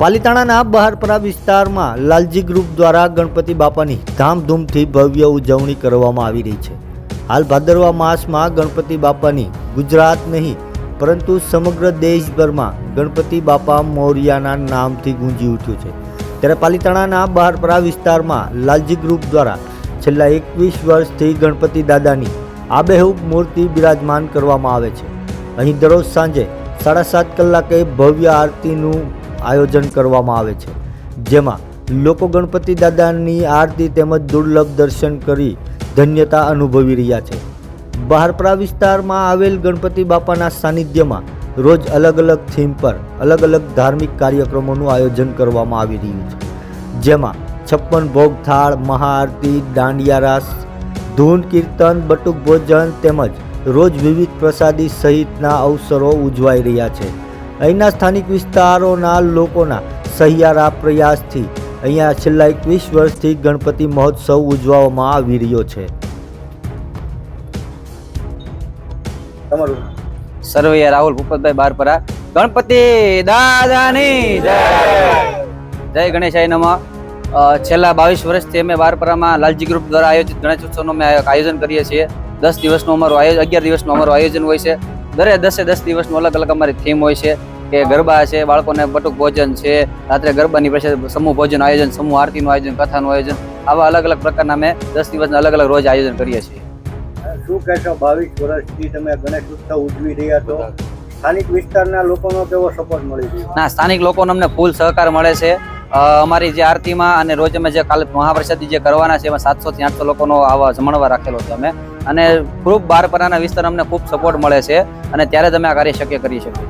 પાલિતાણાના બહારપરા વિસ્તારમાં લાલજી ગ્રુપ દ્વારા ગણપતિ બાપાની ધામધૂમથી ભવ્ય ઉજવણી કરવામાં આવી રહી છે। હાલ ભાદરવા માસમાં ગણપતિ બાપાની ગુજરાત નહીં પરંતુ સમગ્ર દેશભરમાં ગણપતિ બાપા મોરિયાના નામથી ગુંજી ઉઠ્યું છે। ત્યારે પાલિતાણાના બહારપરા વિસ્તારમાં લાલજી ગ્રુપ દ્વારા છેલ્લા 21 વર્ષથી ગણપતિ દાદાની આબેહૂબ મૂર્તિ બિરાજમાન કરવામાં આવે છે। અહીં દરરોજ સાંજે 7:30 કલાકે ભવ્ય આરતીનું આયોજન કરવામાં આવે છે, જેમાં લોકો ગણપતિ દાદાની આરતી તેમજ દુર્લભ દર્શન કરી ધન્યતા અનુભવી રહ્યા છે। બહારપરા વિસ્તારમાં આવેલ ગણપતિ બાપાના સાનિધ્યમાં રોજ અલગ અલગ થીમ પર અલગ અલગ ધાર્મિક કાર્યક્રમોનું આયોજન કરવામાં આવી રહ્યું છે, જેમાં 56 ભોગ થાળ, મહાઆરતી, દાંડિયા રાસ, ધૂન કીર્તન, બટુક ભોજન તેમજ રોજ વિવિધ પ્રસાદી સહિતના અવસરો ઉજવાઈ રહ્યા છે। અહીંના સ્થાનિક વિસ્તારોના લોકોના સહિયારા પ્રયાસથી અહીંયા છેલ્લા 21 વર્ષથી ગણપતિ મહોત્સવ ઉજવવામાં આવી રહ્યો છે। સરવૈયા રાહુલ ભૂપતભાઈ બહારપરા। ગણપતિ દાદાની જય, જય ગણેશાય નમઃ। છેલ્લા 22 વર્ષથી અમે બહારપરામાં લાલજી ગ્રુપ દ્વારા આયોજિત ગણેશ ઉત્સવનું અમે આયોજન કરીએ છીએ। 10 દિવસનું અમારું 11 દિવસનું અમારું આયોજન હોય છે। દરે 10 દિવસનું અલગ અલગ અમારી થીમ હોય છે કે ગરબા છે, બાળકોને બટુક ભોજન છે, રાત્રે ગરબાની પછી સમૂહ ભોજન આયોજન, સમૂહ આરતીનું આયોજન, કથાનું આયોજન, આવા અલગ અલગ પ્રકારના અમે 10 દિવસના અલગ અલગ રોજ આયોજન કરીએ છીએ। શું કહેશો, 22 વર્ષથી તમે ગણેશ ઉત્સવ ઉજવી રહ્યા છો, સ્થાનિક વિસ્તારના લોકોનો કેવો સપોર્ટ મળી રહ્યો? ના, સ્થાનિક લોકોનો અમને ફૂલ સહકાર મળે છે। અમારી જે આરતીમાં અને રોજ અમે જે કાલે મહાપ્રસાદી જે કરવાના છે એમાં 700 થી 800 લોકોનો આવા જમણવા રાખેલો છે અમે, અને ખૂબ બહારપરાના વિસ્તાર અમને ખૂબ સપોર્ટ મળે છે અને ત્યારે જ અમે આ કાર્ય શક્ય કરી શકીએ।